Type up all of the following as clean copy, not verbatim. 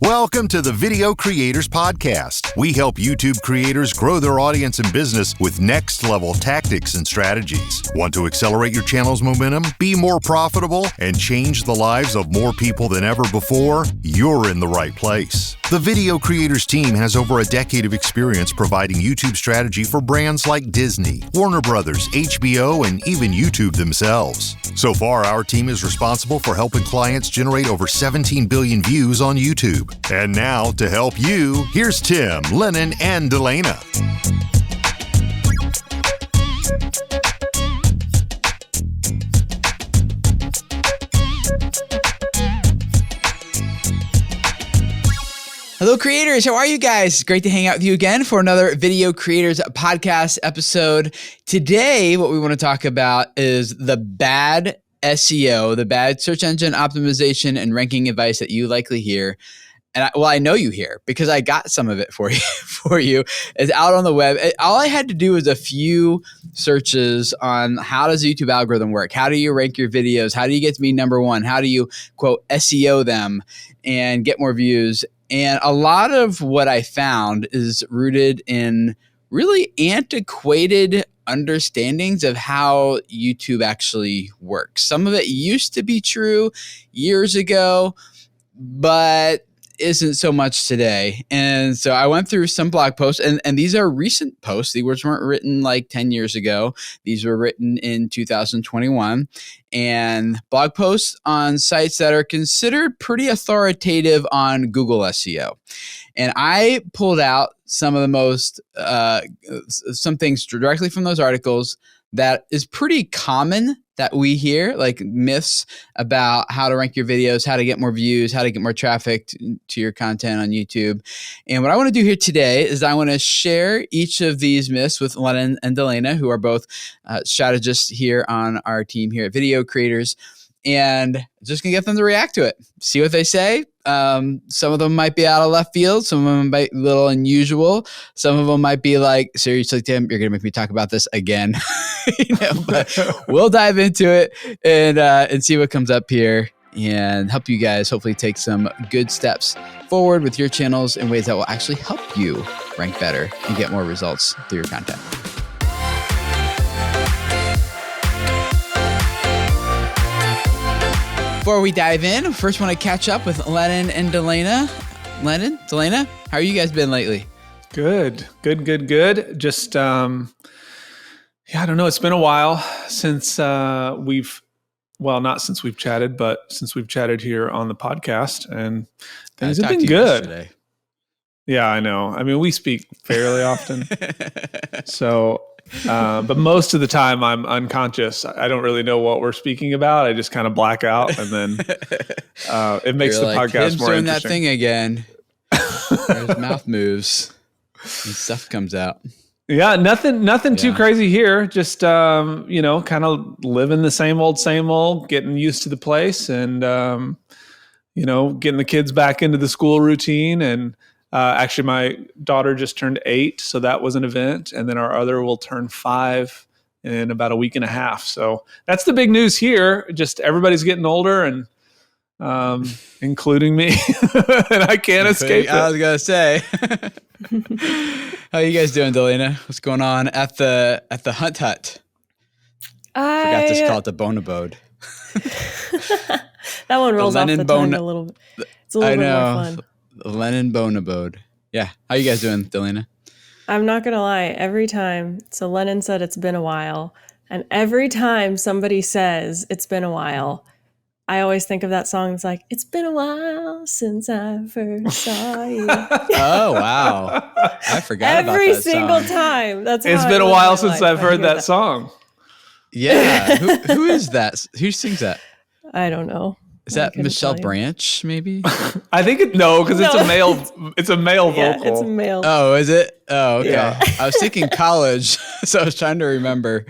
Welcome to the Video Creators Podcast. We help YouTube creators grow their audience and business with next-level tactics and strategies. Want to accelerate your channel's momentum, be more profitable, and change the lives of more people than ever before? You're in the right place. The Video Creators team has over a decade of experience providing YouTube strategy for brands like Disney, Warner Brothers, HBO, and even YouTube themselves. So far, our team is responsible for helping clients generate over 17 billion views on YouTube. And now, to help you, here's Tim, Lennon and D'Laina. Hello, creators. How are you guys? Great to hang out with you again for another Video Creators Podcast episode. Today, what we want to talk about is the bad SEO, the bad search engine optimization and ranking advice that you likely hear. And I know you hear because I got some of it for you. It's out on the web. All I had to do was a few searches on how does the YouTube algorithm work? How do you rank your videos? How do you get to be number one? How do you, quote, SEO them and get more views? And a lot of what I found is rooted in really antiquated understandings of how YouTube actually works. Some of it used to be true years ago, but isn't so much today. And so I went through some blog posts, and these are recent posts. These weren't written like 10 years ago. These were written in 2021, and blog posts on sites that are considered pretty authoritative on Google SEO. And I pulled out some of the most, some things directly from those articles that is pretty common that we hear, like myths about how to rank your videos, how to get more views, how to get more traffic to your content on YouTube. And what I want to do here today is I want to share each of these myths with Lennon and D'Laina, who are both strategists here on our team here at Video Creators. And just gonna get them to react to it, see what they say. Some of them might be out of left field. Some of them might be a little unusual. Some of them might be like, seriously, Tim, you're gonna make me talk about this again. But we'll dive into it and see what comes up here and help you guys hopefully take some good steps forward with your channels in ways that will actually help you rank better and get more results through your content. Before we dive in, first want to catch up with Lennon and D'Laina. Lennon, D'Laina, how are you guys been lately? Good. Just, I don't know. It's been a while since not since we've chatted, but since we've chatted here on the podcast, and things have been good. Yesterday. Yeah, I know. I mean, we speak fairly often. So, but most of the time I'm unconscious. I don't really know what we're speaking about. I just kind of black out, and then it makes the podcast more doing interesting. That thing again. His mouth moves and stuff comes out. Yeah, nothing too crazy here. Just kind of living the same old, getting used to the place, and getting the kids back into the school routine. And actually, my daughter just turned 8, so that was an event. And then our other will turn 5 in about a week and a half. So that's the big news here. Just everybody's getting older, and including me, and I can't escape it. I was gonna say. How you guys doing, D'Laina? What's going on at the Hunt Hut? Forgot to call it the Bone Abode. That one rolls off the tongue a little bit. It's a little bit more fun. The Lennon Bone Abode. Yeah. How you guys doing, D'Laina? I'm not gonna lie. Every time, so Lennon said it's been a while, and every time somebody says it's been a while, I always think of that song. It's like, it's been a while since I first saw you. Oh, wow. I forgot about that Every single time. That's how it's been a while since I've heard that song. Yeah. Who is that? Who sings that? I don't know. Is that Michelle Branch, maybe? I think because it's a male. It's a male vocal. Yeah, it's a male. Oh, is it? Oh, okay. Yeah. I was thinking college, so I was trying to remember.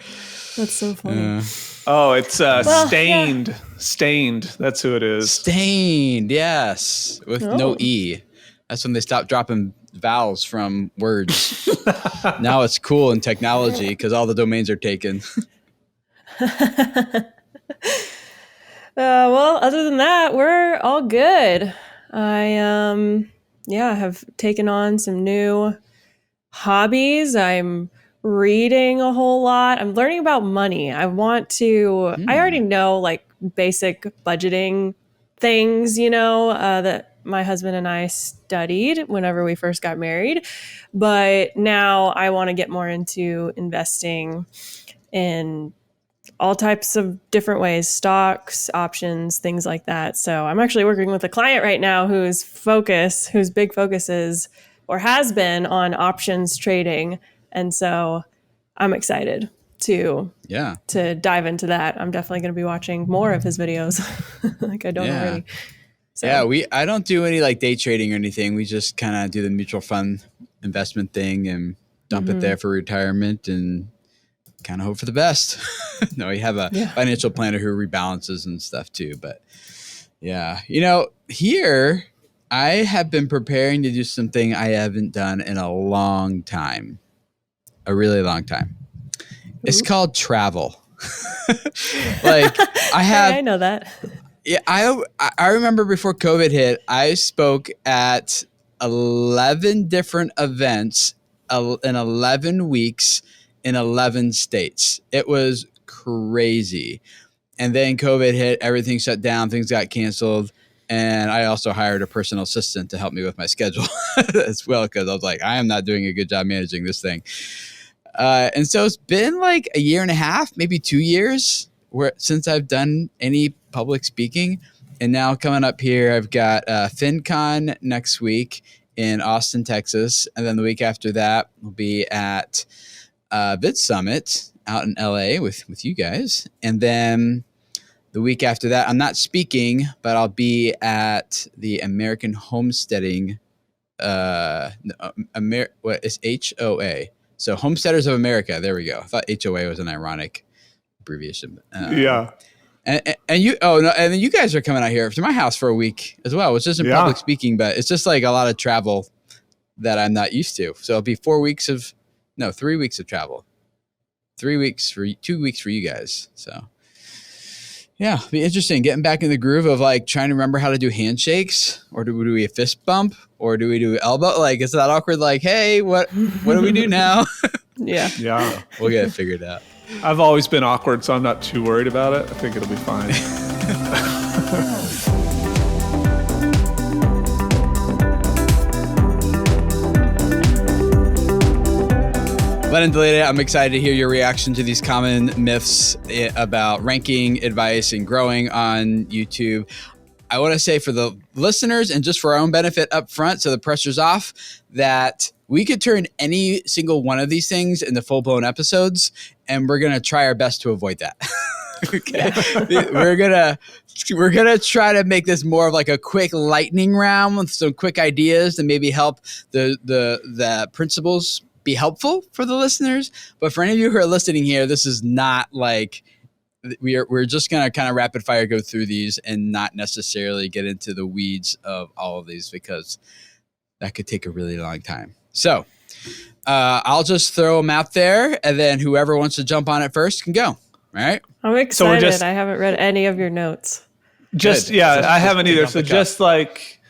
That's so funny. Oh, it's Stained. Yeah. Stained. That's who it is. Stained, yes. With no E. That's when they stopped dropping vowels from words. Now it's cool in technology because all the domains are taken. Well, other than that, we're all good. I have taken on some new hobbies. I'm reading a whole lot. I'm learning about money. I already know like basic budgeting things, that my husband and I studied whenever we first got married. But now I want to get more into investing in all types of different ways, stocks, options, things like that. So I'm actually working with a client right now whose big focus is or has been on options trading. And so I'm excited to dive into that. I'm definitely going to be watching more of his videos like I don't already. So. Yeah, I don't do any like day trading or anything. We just kind of do the mutual fund investment thing and dump it there for retirement and kind of hope for the best. No, we have a financial planner who rebalances and stuff too. But yeah, here I have been preparing to do something I haven't done in a long time, a really long time. It's called travel. Like I know that. Yeah, I remember before COVID hit, I spoke at 11 different events in 11 weeks in 11 states. It was crazy. And then COVID hit, everything shut down, things got canceled. And I also hired a personal assistant to help me with my schedule as well, because I was like, I am not doing a good job managing this thing. And so it's been like a year and a half, maybe 2 years since I've done any public speaking. And now coming up here, I've got FinCon next week in Austin, Texas. And then the week after that, we'll be at Vid Summit out in LA with you guys. And then the week after that, I'm not speaking, but I'll be at the American Homesteading, what is HOA? So Homesteaders of America. There we go. I thought HOA was an ironic abbreviation. Yeah. And then you guys are coming out here to my house for a week as well, which isn't public speaking, but it's just like a lot of travel that I'm not used to. So it'll be 3 weeks of travel, 2 weeks for you guys. So yeah, it'll be interesting getting back in the groove of like trying to remember how to do handshakes, or do we a fist bump, or do we do elbow? Like, it's that awkward, like, hey, what do we do now? Yeah. We'll get it figured out. I've always been awkward, so I'm not too worried about it. I think it'll be fine. Lennon and D'Laina, I'm excited to hear your reaction to these common myths about ranking, advice, and growing on YouTube. I want to say for the listeners and just for our own benefit up front, so the pressure's off, that we could turn any single one of these things into full-blown episodes, and we're going to try our best to avoid that. Okay. We're gonna try to make this more of like a quick lightning round with some quick ideas to maybe help the principles be helpful for the listeners. But for any of you who are listening here, this is not like we're just gonna kind of rapid fire go through these and not necessarily get into the weeds of all of these, because that could take a really long time. So I'll just throw them out there, and then whoever wants to jump on it first can go. All right. I'm excited. I haven't read any of your notes. I haven't either. So just like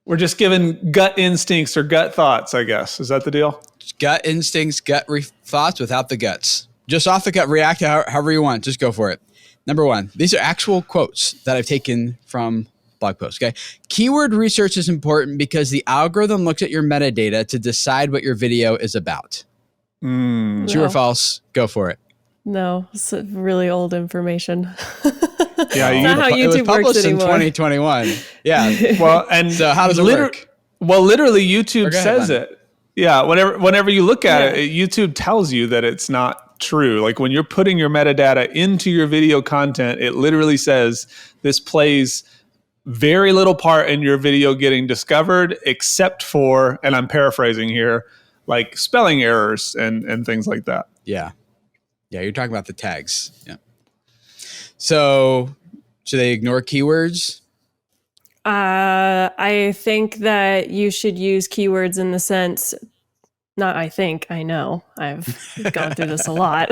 we're just giving gut instincts or gut thoughts, I guess. Is that the deal? Gut instincts, thoughts without the guts. Just off the gut, react however you want. Just go for it. Number one, these are actual quotes that I've taken from blog posts. Okay. Keyword research is important because the algorithm looks at your metadata to decide what your video is about. True or false? Go for it. No, it's really old information. Yeah, it's not how YouTube works anymore. In 2021. Yeah. Well, and so how does it work? Well, literally, YouTube says it. Yeah. Whenever you look at it, YouTube tells you that it's not true. Like when you're putting your metadata into your video content, it literally says this plays very little part in your video getting discovered, except for, and I'm paraphrasing here, like spelling errors and things like that. Yeah. Yeah, you're talking about the tags. Yeah. So should they ignore keywords? I think that you should use keywords in the sense, not I think, I know. I've gone through this a lot.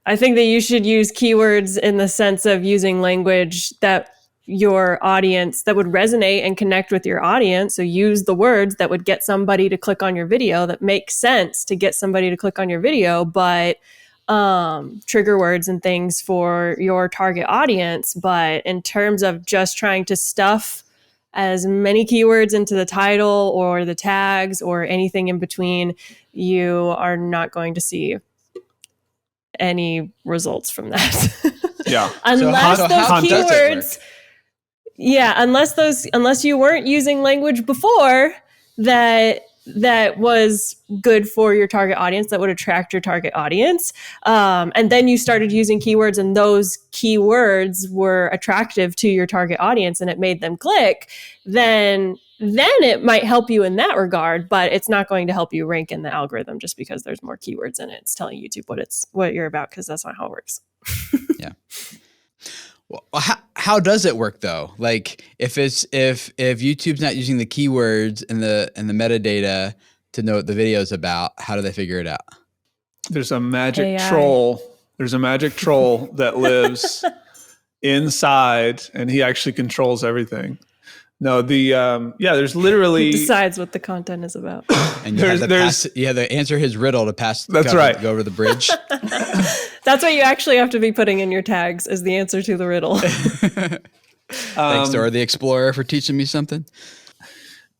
I think that you should use keywords in the sense of using language that your audience, that would resonate and connect with your audience. So use the words that would get somebody to click on your video, that make sense to get somebody to click on your video, but trigger words and things for your target audience. But in terms of just trying to stuff as many keywords into the title or the tags or anything in between, you are not going to see any results from that. Yeah. Unless so those how does it keywords, unless you weren't using language before that was good for your target audience, that would attract your target audience. And then you started using keywords, and those keywords were attractive to your target audience and it made them click, then it might help you in that regard, but it's not going to help you rank in the algorithm just because there's more keywords in it. It's telling YouTube what you're about, because that's not how it works. Yeah. Well, how does it work though? Like if YouTube's not using the keywords and the metadata to know what the video is about, how do they figure it out? There's a magic AI. troll. There's a magic troll that lives inside, and he actually controls everything. No, there's literally Decides what the content is about. And you have to answer his riddle to pass. That's right. Go over the bridge. That's what you actually have to be putting in your tags, is the answer to the riddle. Thanks, Dora the Explorer, for teaching me something.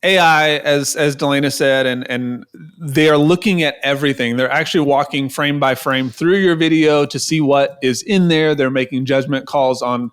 AI, as D'Laina said, and they are looking at everything. They're actually walking frame by frame through your video to see what is in there. They're making judgment calls on,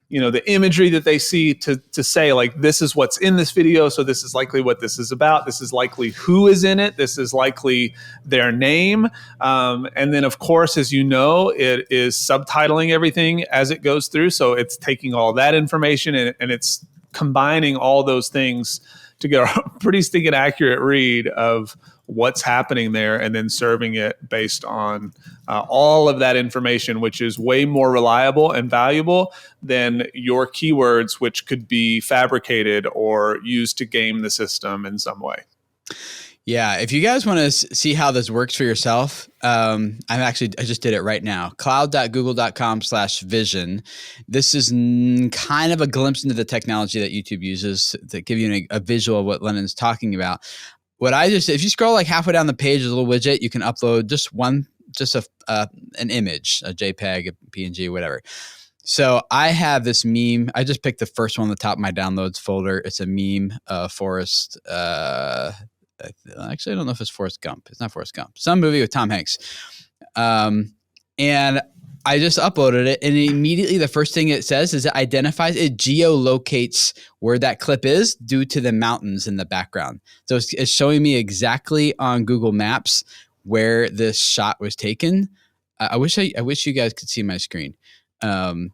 the imagery that they see to say, like, this is what's in this video, so this is likely what this is about. This is likely who is in it. This is likely their name. And then, of course, as you know, it is subtitling everything as it goes through. So it's taking all that information and it's combining all those things to get a pretty stinking accurate read of what's happening there, and then serving it based on all of that information, which is way more reliable and valuable than your keywords, which could be fabricated or used to game the system in some way. Yeah, if you guys want to see how this works for yourself, I just did it right now. cloud.google.com/vision. This is kind of a glimpse into the technology that YouTube uses to give you a visual of what Lennon's talking about. If you scroll like halfway down the page, there's a little widget. You can upload an image, a JPEG, a PNG, whatever. So I have this meme. I just picked the first one on the top of my downloads folder. It's a meme of Forrest. Actually, I don't know if it's Forrest Gump. It's not Forrest Gump. Some movie with Tom Hanks. And I just uploaded it, and immediately the first thing it says is it geolocates where that clip is due to the mountains in the background. So it's showing me exactly on Google Maps where this shot was taken. I wish you guys could see my screen. So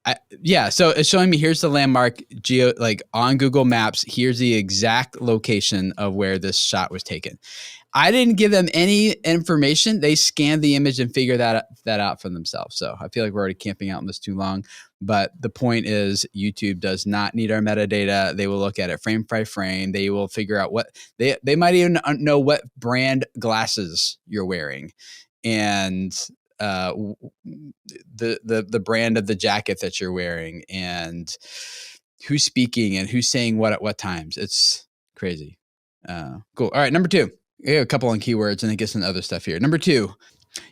it's showing me, here's the landmark on Google Maps. Here's the exact location of where this shot was taken. I didn't give them any information. They scanned the image and figured that out for themselves. So I feel like we're already camping out on this too long. But the point is, YouTube does not need our metadata. They will look at it frame by frame. They will figure out what they might even know what brand glasses you're wearing, and the brand of the jacket that you're wearing, and who's speaking and who's saying what at what times. It's crazy. Cool. All right, number 2. We have a couple on keywords and then get some other stuff here. Number 2,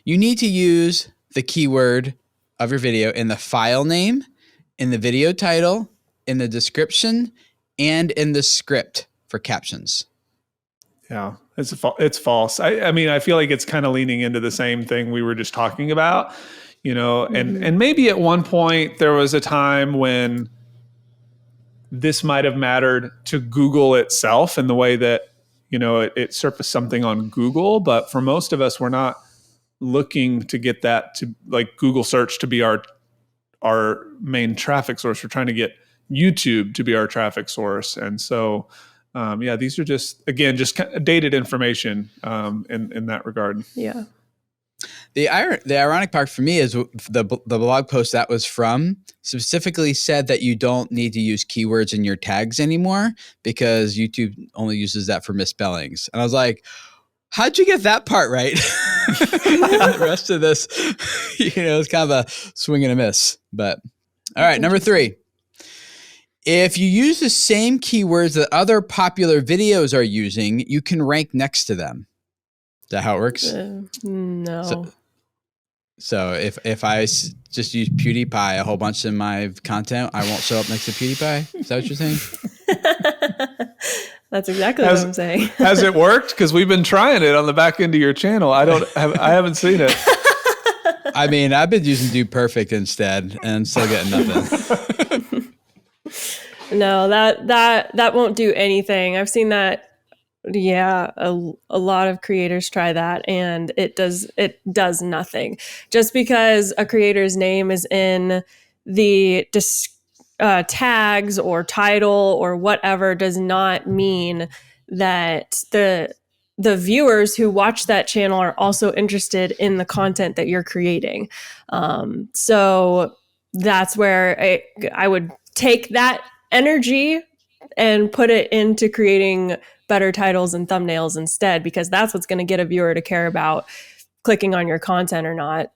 you need to use the keyword of your video in the file name, in the video title, in the description, and in the script for captions. Yeah, it's false. I mean, I feel like it's kind of leaning into the same thing we were just talking about, and maybe at one point there was a time when this might have mattered to Google itself in the way that, it surfaced something on Google. But for most of us, we're not looking to get that to, like, Google search to be our main traffic source. We're trying to get YouTube to be our traffic source. And so, these are just kind of dated information in that regard. Yeah. The ironic part for me is the blog post that was from specifically said that you don't need to use keywords in your tags anymore because YouTube only uses that for misspellings. And I was like, how'd you get that part right? The rest of this, it's kind of a swing and a miss. But all right, number 3. If you use the same keywords that other popular videos are using, you can rank next to them. Is that how it works? No. So if I just use PewDiePie a whole bunch in my content, I won't show up next to PewDiePie? Is that what you're saying? That's exactly what I'm saying. Has it worked? Because we've been trying it on the back end of your channel. I haven't seen it. I mean, I've been using Do Perfect instead and still getting nothing. No, that won't do anything. I've seen that. Yeah, a lot of creators try that and it does nothing. Just because a creator's name is in the tags or title or whatever does not mean that the viewers who watch that channel are also interested in the content that you're creating. So that's where I would take that energy and put it into creating better titles and thumbnails instead, because that's what's going to get a viewer to care about clicking on your content or not.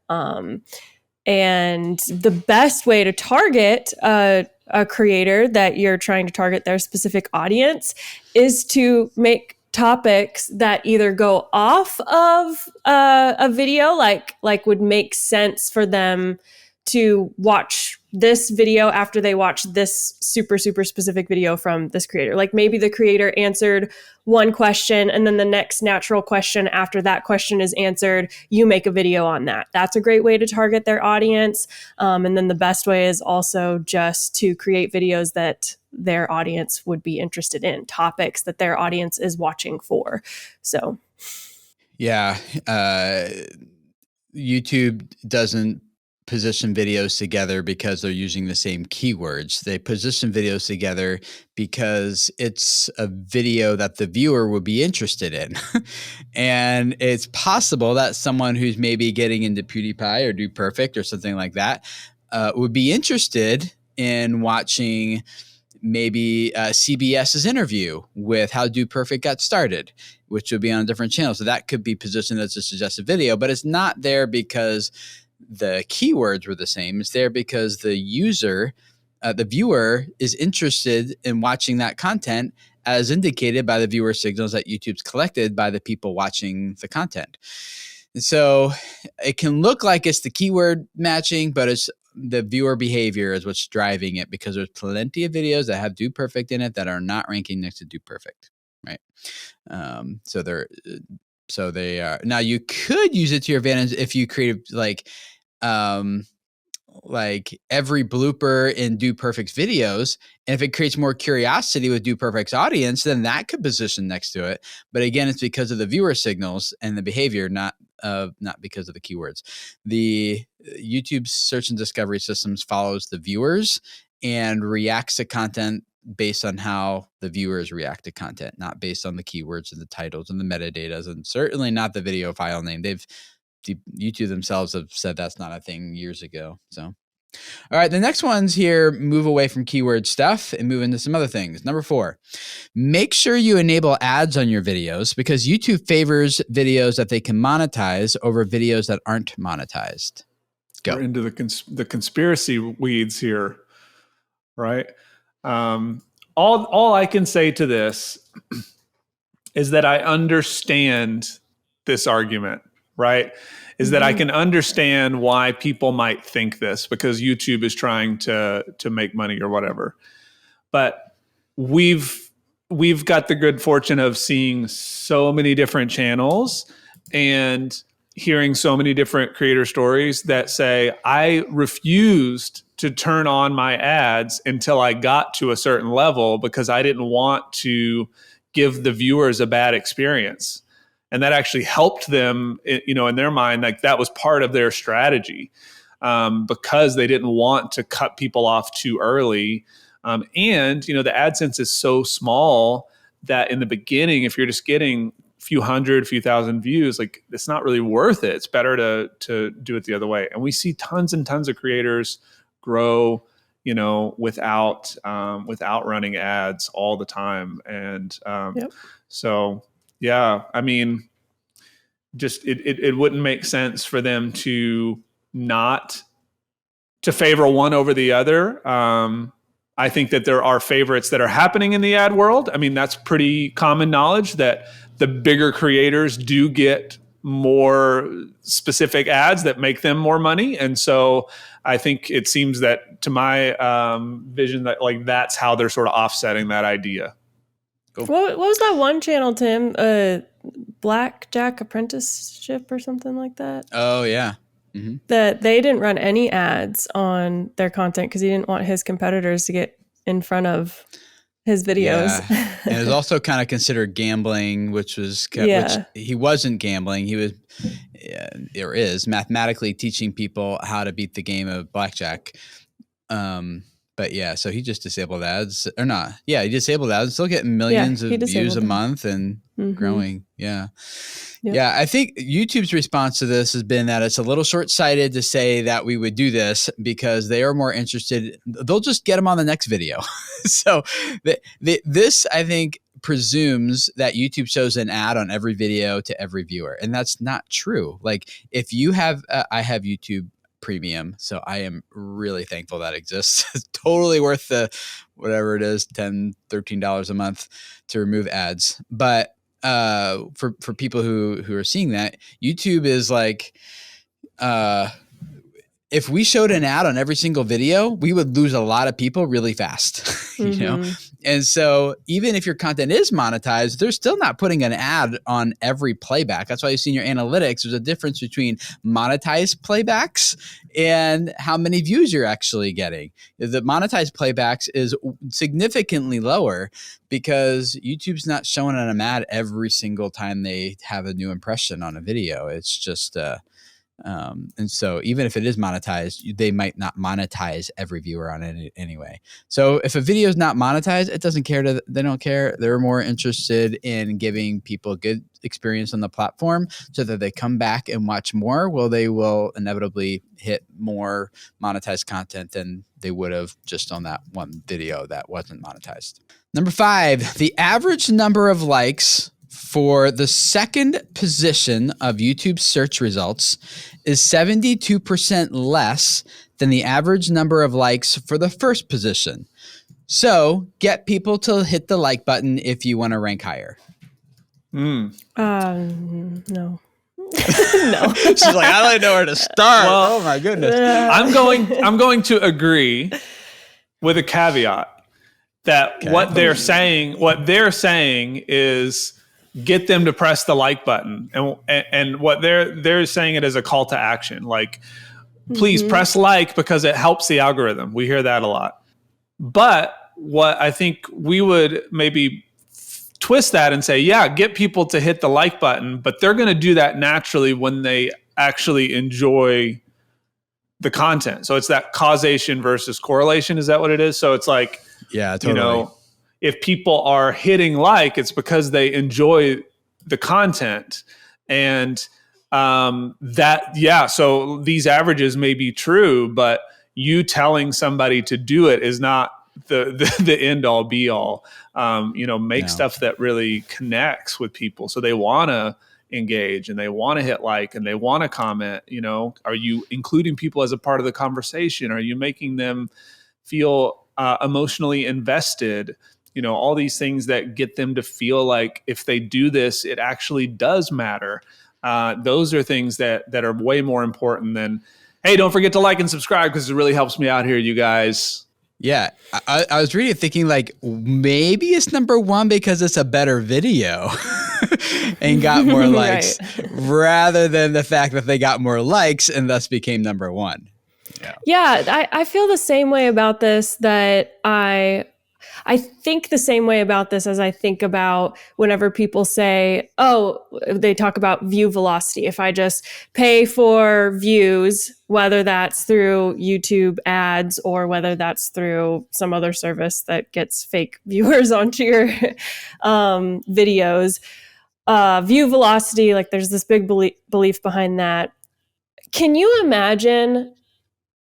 And the best way to target a creator that you're trying to target their specific audience is to make topics that either go off of a video, like would make sense for them to watch this video after they watch this super, super specific video from this creator. Like maybe the creator answered one question and then the next natural question after that question is answered, you make a video on that. That's a great way to target their audience. And then the best way is also just to create videos that their audience would be interested in, topics that their audience is watching for. So, yeah, YouTube doesn't position videos together because they're using the same keywords. They position videos together because it's a video that the viewer would be interested in. And it's possible that someone who's maybe getting into PewDiePie or Do Perfect or something like that would be interested in watching maybe CBS's interview with how Do Perfect got started, which would be on a different channel. So that could be positioned as a suggested video, but it's not there because the keywords were the same. It's there because the user, the viewer is interested in watching that content as indicated by the viewer signals that YouTube's collected by the people watching the content. And so it can look like it's the keyword matching, but it's the viewer behavior is what's driving it, because there's plenty of videos that have Do Perfect in it that are not ranking next to Do Perfect, right? So they are. Now you could use it to your advantage if you create like every blooper in Do Perfect's videos. And if it creates more curiosity with Do Perfect's audience, then that could position next to it. But again, it's because of the viewer signals and the behavior, not because of the keywords. The YouTube search and discovery systems follows the viewers and reacts to content based on how the viewers react to content, not based on the keywords and the titles and the metadata, and certainly not the video file name. YouTube themselves have said that's not a thing years ago. So, all right, the next ones here move away from keyword stuff and move into some other things. Number 4, make sure you enable ads on your videos, because YouTube favors videos that they can monetize over videos that aren't monetized. Go. We're into the conspiracy weeds here, right? All I can say to this is that I understand this argument, right? Is that I can understand why people might think this, because YouTube is trying to make money or whatever. But we've got the good fortune of seeing so many different channels and hearing so many different creator stories that say, I refused to turn on my ads until I got to a certain level because I didn't want to give the viewers a bad experience. And that actually helped them, in their mind, like that was part of their strategy, because they didn't want to cut people off too early. And, the AdSense is so small that in the beginning, if you're just getting few thousand views, like it's not really worth it. It's better to do it the other way. And we see tons and tons of creators grow, without running ads all the time. And so, yeah, I mean, just it wouldn't make sense for them to not to favor one over the other. I think that there are favorites that are happening in the ad world. I mean, that's pretty common knowledge that the bigger creators do get more specific ads that make them more money. And so I think it seems that, to my vision, that like that's how they're sort of offsetting that idea. Cool. What was that one channel, Tim? Blackjack Apprenticeship or something like that? Oh, yeah. Mm-hmm. That they didn't run any ads on their content because he didn't want his competitors to get in front of his videos. Yeah. And it was also kind of considered gambling, which he wasn't gambling. He was, or is, mathematically teaching people how to beat the game of blackjack. But yeah, so he just disabled ads, or not? Yeah, he disabled ads. Still getting millions of views a month and growing. Yeah. Yep. Yeah, I think YouTube's response to this has been that it's a little short-sighted to say that we would do this because they are more interested. They'll just get them on the next video. So this, I think, presumes that YouTube shows an ad on every video to every viewer, and that's not true. Like if you have, I have YouTube Premium, so I am really thankful that exists. It's totally worth the whatever it is, $10, $13 a month to remove ads. But for people who are seeing that, YouTube is like, if we showed an ad on every single video, we would lose a lot of people really fast, you know? And so even if your content is monetized, they're still not putting an ad on every playback. That's why you see in your analytics, there's a difference between monetized playbacks and how many views you're actually getting. The monetized playbacks is significantly lower because YouTube's not showing an ad every single time they have a new impression on a video. It's just, and so even if it is monetized, they might not monetize every viewer on it anyway. So if a video is not monetized, it doesn't care. They don't care. They're more interested in giving people a good experience on the platform so that they come back and watch more. Well, they will inevitably hit more monetized content than they would have just on that one video that wasn't monetized. Number 5, the average number of likes for the second position of YouTube search results is 72% less than the average number of likes for the first position. So get people to hit the like button if you want to rank higher. No. No. She's like, I don't know where to start. Well, oh my goodness. I'm going to agree with a caveat that what they're saying is get them to press the like button, and what they're saying it as a call to action, like please press like because it helps the algorithm. We hear that a lot. But what I think we would maybe twist that and say, yeah, get people to hit the like button, but they're going to do that naturally when they actually enjoy the content. So it's that causation versus correlation. Is that what it is? So it's like, yeah, totally. You know, if people are hitting like, it's because they enjoy the content. And so these averages may be true, but you telling somebody to do it is not the end all be all. Make stuff that really connects with people. So they want to engage and they want to hit like and they want to comment. Are you including people as a part of the conversation? Are you making them feel emotionally invested? All these things that get them to feel like if they do this, it actually does matter. Those are things that are way more important than, hey, don't forget to like and subscribe because it really helps me out here, you guys. Yeah, I was reading thinking like maybe it's number 1 because it's a better video and got more likes rather than the fact that they got more likes and thus became number 1. Yeah, I feel the same way about this, that I think the same way about this as I think about whenever people say, they talk about view velocity. If I just pay for views, whether that's through YouTube ads or whether that's through some other service that gets fake viewers onto your videos, view velocity, like there's this big belief behind that. Can you imagine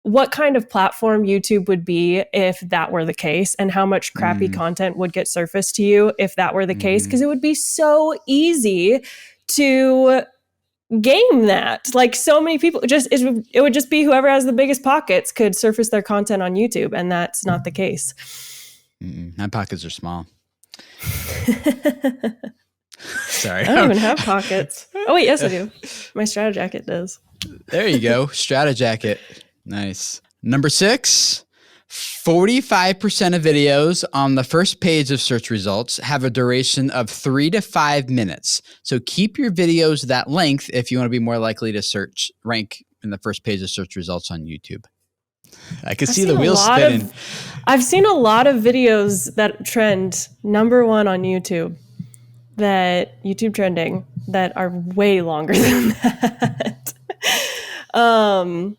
what kind of platform YouTube would be if that were the case, and how much crappy content would get surfaced to you if that were the case? Because it would be so easy to game that. Like so many people it would just be whoever has the biggest pockets could surface their content on YouTube, and that's not the case. My pockets are small. Sorry. I don't even have pockets. Oh wait, yes I do. My Strata Jacket does. There you go. Strata Jacket. Nice. Number 6, 45% of videos on the first page of search results have a duration of 3 to 5 minutes. So keep your videos that length if you want to be more likely to rank in the first page of search results on YouTube. I can see the wheels spinning. I've seen a lot of videos that trend number 1 on YouTube, that YouTube trending, that are way longer than that.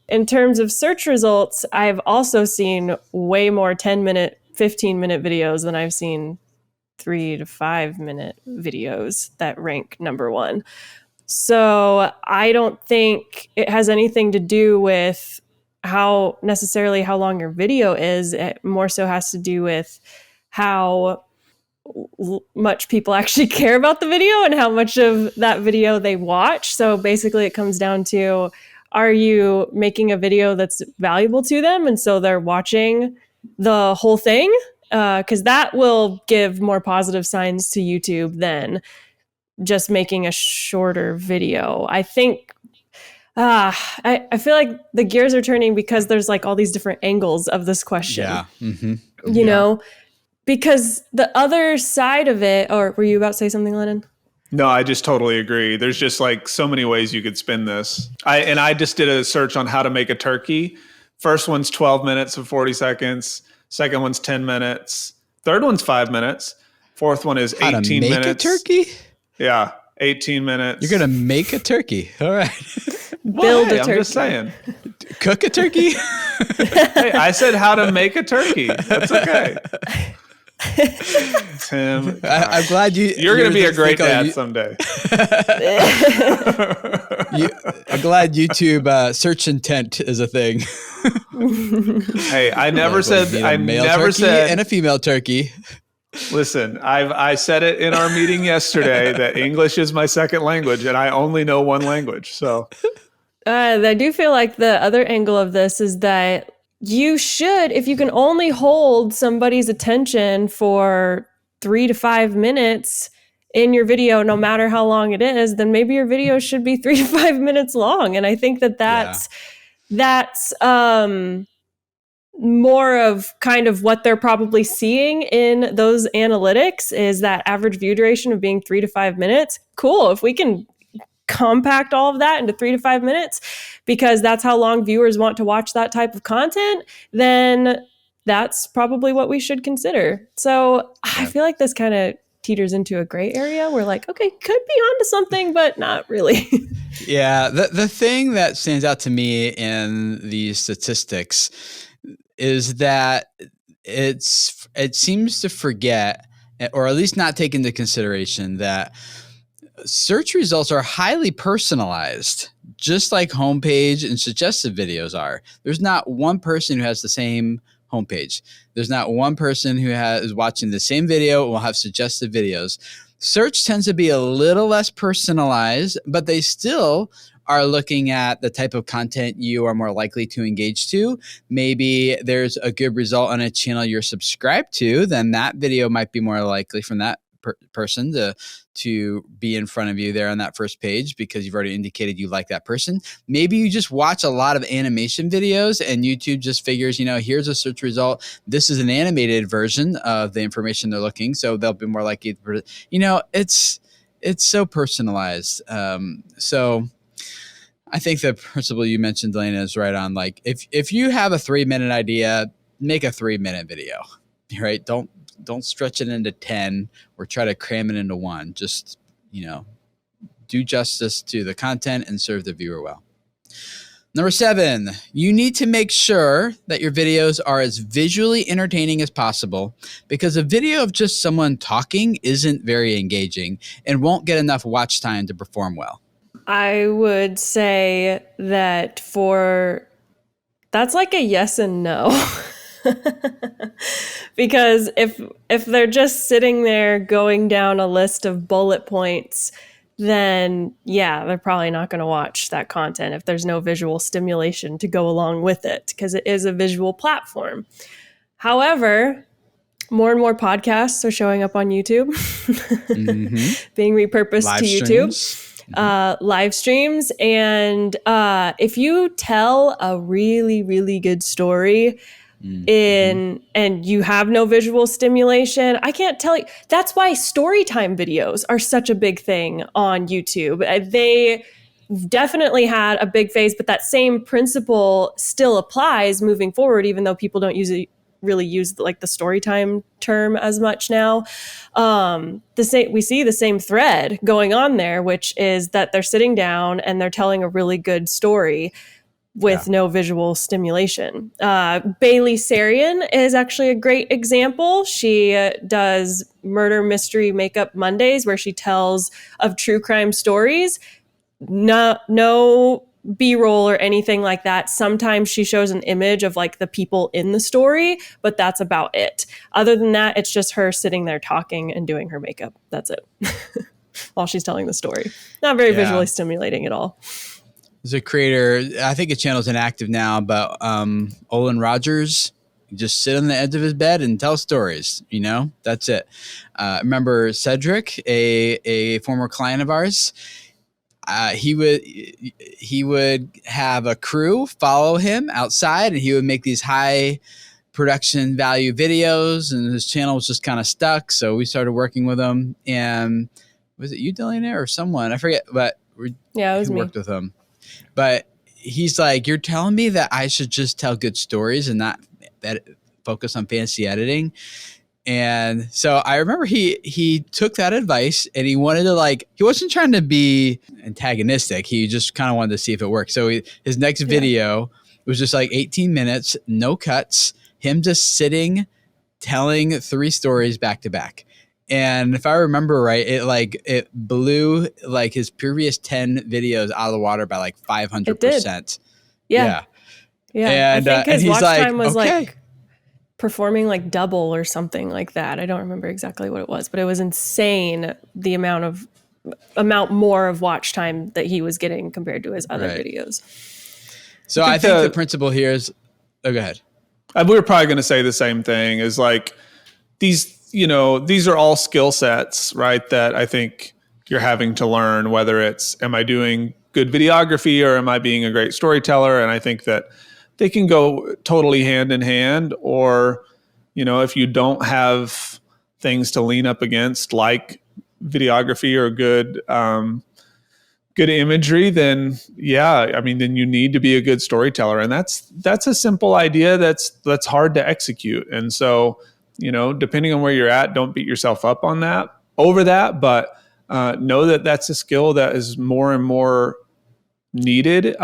In terms of search results, I've also seen way more 10-minute, 15-minute videos than I've seen 3 to 5 minute videos that rank number 1. So I don't think it has anything to do with how long your video is. It more so has to do with how much people actually care about the video and how much of that video they watch. So basically it comes down to, are you making a video that's valuable to them? And so they're watching the whole thing? Because that will give more positive signs to YouTube than just making a shorter video. I think, I feel like the gears are turning because there's like all these different angles of this question. Yeah. Mm-hmm. You know, because the other side of it, or were you about to say something, Lennon? No, I just totally agree. There's just like so many ways you could spin this. I just did a search on how to make a turkey. First one's 12 minutes and 40 seconds. Second one's 10 minutes. Third one's 5 minutes. Fourth one is 18 minutes. How to make a turkey? Yeah, 18 minutes. You're going to make a turkey. All right. Build a turkey. I'm just saying. Cook a turkey? Hey, I said how to make a turkey. That's okay. Tim, I'm glad you're going to be a great dad someday. I'm glad YouTube search intent is a thing. Hey, I never said and a female turkey. Listen, I said it in our meeting yesterday that English is my second language and I only know one language. So I do feel like the other angle of this is that you should, if you can only hold somebody's attention for 3 to 5 minutes in your video, no matter how long it is, then maybe your video should be 3 to 5 minutes long. And I think that's more of kind of what they're probably seeing in those analytics, is that average view duration of being 3 to 5 minutes. Cool. If we can compact all of that into 3 to 5 minutes, because that's how long viewers want to watch that type of content, then that's probably what we should consider. So I feel like this kind of teeters into a gray area. We're like, okay, could be onto something, but not really. Yeah. The thing that stands out to me in these statistics is that it seems to forget, or at least not take into consideration, that search results are highly personalized, just like homepage and suggested videos are. There's not one person who has the same homepage. There's not one person who is watching the same video and will have suggested videos. Search tends to be a little less personalized, but they still are looking at the type of content you are more likely to engage to. Maybe there's a good result on a channel you're subscribed to, then that video might be more likely from that person to be in front of you there on that first page because you've already indicated you like that person. Maybe you just watch a lot of animation videos and YouTube just figures, here's a search result. This is an animated version of the information they're looking. So they'll be more likely to, it's so personalized. So I think the principle you mentioned, D'Laina, is right on. Like if you have a 3-minute idea, make a 3-minute video, right? Don't stretch it into 10 or try to cram it into 1. Just, do justice to the content and serve the viewer well. Number 7, you need to make sure that your videos are as visually entertaining as possible, because a video of just someone talking isn't very engaging and won't get enough watch time to perform well. I would say that that's like a yes and no. Because if they're just sitting there going down a list of bullet points, then yeah, they're probably not going to watch that content if there's no visual stimulation to go along with it, because it is a visual platform. However, more and more podcasts are showing up on YouTube, being repurposed Live to streams. YouTube, live streams. And if you tell a really, really good story and you have no visual stimulation, I can't tell you. That's why story time videos are such a big thing on YouTube. They definitely had a big phase, but that same principle still applies moving forward, even though people don't really use like the story time term as much now. We see the same thread going on there, which is that they're sitting down and they're telling a really good story with no visual stimulation. Bailey Sarian is actually a great example. She does Murder Mystery Makeup Mondays, where she tells of true crime stories. No B-roll or anything like that. Sometimes she shows an image of like the people in the story, but that's about it. Other than that, it's just her sitting there talking and doing her makeup. That's it. While she's telling the story. Not very visually stimulating at all. There's a creator, I think his channel's inactive now, but Olin Rogers, just sit on the edge of his bed and tell stories, that's it. Remember Cedric, a former client of ours? He would have a crew follow him outside, and he would make these high production value videos, and his channel was just kind of stuck. So we started working with him, and was it you, D'Laina, or someone? I forget, but it was me. Worked with him. But he's like, you're telling me that I should just tell good stories and not focus on fancy editing. And so I remember he took that advice, and he wanted to he wasn't trying to be antagonistic. He just kind of wanted to see if it worked. So his next video was just 18 minutes, no cuts, him just sitting, telling 3 stories back to back. And if I remember right, it blew his previous 10 videos out of the water by 500%. Yeah. And I think his watch time was okay. Performing double or something like that. I don't remember exactly what it was, but it was insane the amount more of watch time that he was getting compared to his other videos. So I think the principle here is, go ahead. We were probably going to say the same thing, is these are all skill sets, right? That I think you're having to learn, whether it's, am I doing good videography or am I being a great storyteller? And I think that they can go totally hand in hand, or, if you don't have things to lean up against like videography or good imagery, then then you need to be a good storyteller. And that's a simple idea that's hard to execute. And so, depending on where you're at, don't beat yourself up on over that, but know that that's a skill that is more and more needed.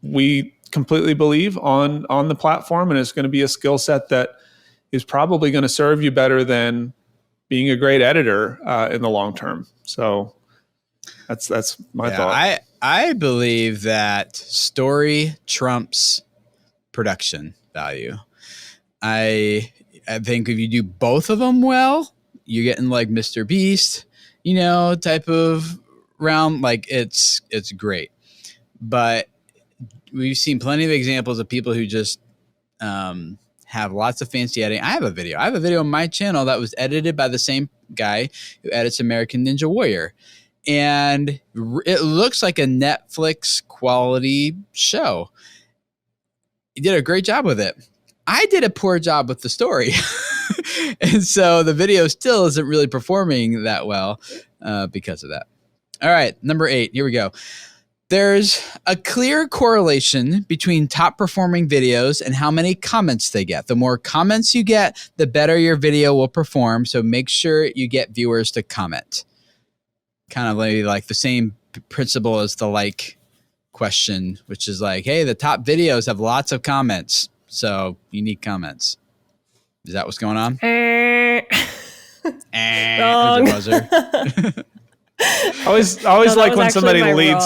We completely believe on the platform, and it's going to be a skill set that is probably going to serve you better than being a great editor in the long term. So that's my thought. I believe that story trumps production value. I think if you do both of them well, you're getting Mr. Beast, type of realm. It's great. But we've seen plenty of examples of people who just have lots of fancy editing. I have a video on my channel that was edited by the same guy who edits American Ninja Warrior. And it looks like a Netflix quality show. He did a great job with it. I did a poor job with the story. And so the video still isn't really performing that well because of that. All right, number 8, here we go. There's a clear correlation between top performing videos and how many comments they get. The more comments you get, the better your video will perform. So make sure you get viewers to comment. Kind of like the same principle as the question, which is hey, the top videos have lots of comments. So you need comments. Is that what's going on? Wrong. Buzzer. I always like when somebody leads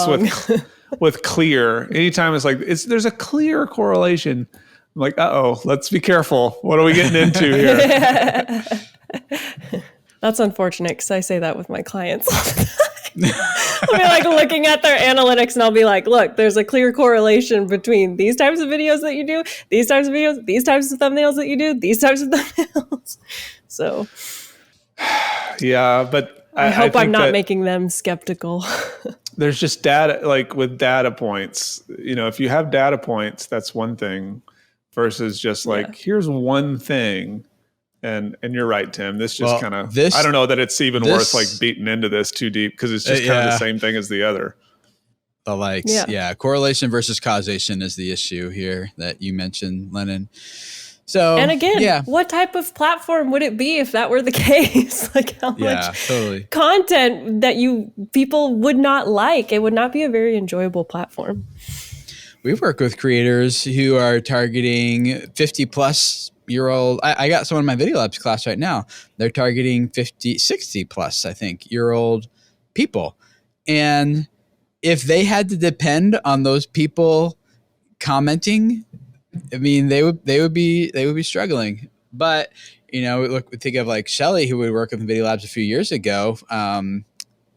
with clear. Anytime it's there's a clear correlation. I'm like, let's be careful. What are we getting into here? That's unfortunate, because I say that with my clients all the time. I'll be like looking at their analytics and I'll be like, look, there's a clear correlation between these types of videos that you do, these types of videos, these types of thumbnails that you do, these types of thumbnails. So yeah, but I hope I'm not making them skeptical. There's just data, like with data points, if you have data points, that's one thing versus just like, here's one thing. And you're right, Tim. This just kind of, I don't know that it's even worth like beating into this too deep because it's just kind of the same thing as the other. The likes. Yeah. Correlation versus causation is the issue here that you mentioned, Lennon. So, and again, what type of platform would it be if that were the case? Like how much content that people would not like? It would not be a very enjoyable platform. We've worked with creators who are targeting 50-plus-year-old. I got someone in my Video Labs class right now. They're targeting 50, 60-plus, I think, year-old people. And if they had to depend on those people commenting, I mean, they would be struggling. But look, we think of like Shelly, who would work with Video Labs a few years ago.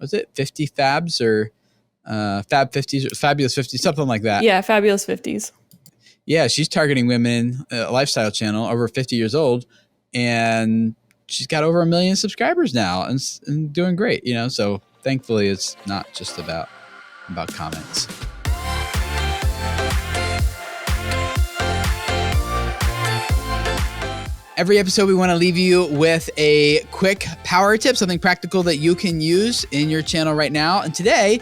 Was it 50 Fabs or Fab 50s, Fabulous 50s, something like that? Yeah, Fabulous 50s. Yeah, she's targeting women, a lifestyle channel, over 50 years old, and she's got over 1 million subscribers now and doing great. So thankfully, it's not just about comments. Every episode, we want to leave you with a quick power tip, something practical that you can use in your channel right now. And today,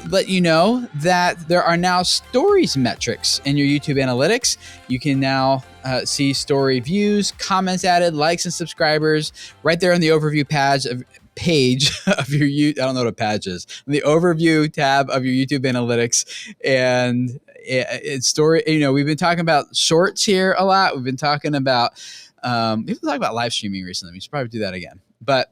let you know that there are now stories metrics in your YouTube analytics. You can now see story views, comments added, likes, and subscribers right there on the overview page of your YouTube. I don't know what a page is. The overview tab of your YouTube analytics. And it's story. We've been talking about shorts here a lot. We've been talking about people talk about live streaming recently. We should probably do that again. But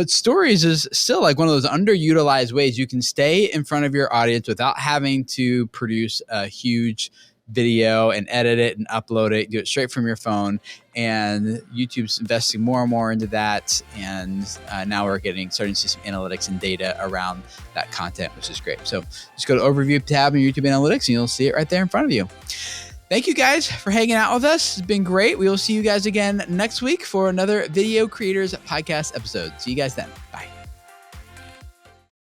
stories is still like one of those underutilized ways you can stay in front of your audience without having to produce a huge video and edit it and upload it. Do it straight from your phone. And YouTube's investing more and more into that. And now we're starting to see some analytics and data around that content, which is great. So just go to Overview tab in YouTube Analytics and you'll see it right there in front of you. Thank you guys for hanging out with us. It's been great. We will see you guys again next week for another Video Creators Podcast episode. See you guys then.